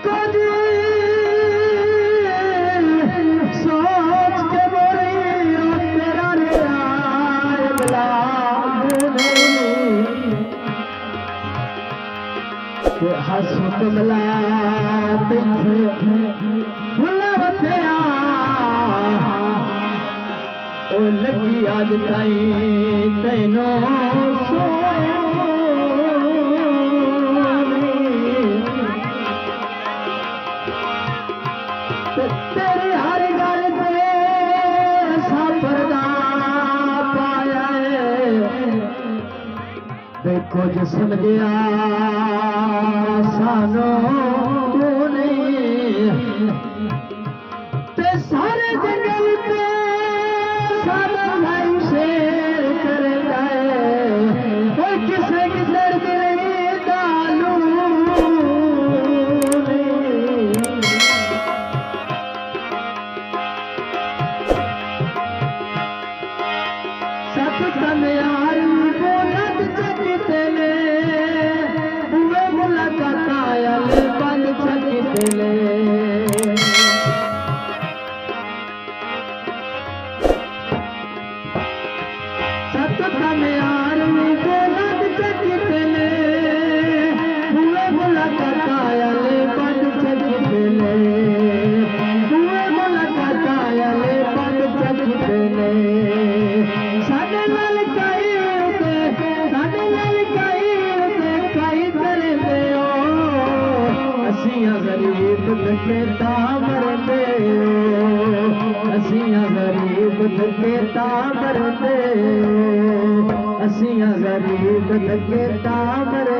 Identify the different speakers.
Speaker 1: कुछ सोच के बोली तेरा निराला हस कमला भुलावतिया ओ लगी आज ताई तैनो तेरी हर गल ते सापरदा पाया देखो जिसम दिया सानो नहीं ते सारे जंगल पे सारा भाई शेर कर गए किसे किधर गिरे दालू सत तन यार बोलत चकते ले हुए मुलाकात आयल बंद चकते ले सत तन यार बोलत चकते ले हुए मुलाकात आयल बंद चकते ले हुए मुलाकात आयल बंद चकते ले गरीब के तामर दे असिया गरीब के तामर दे असिया गरीब के तामर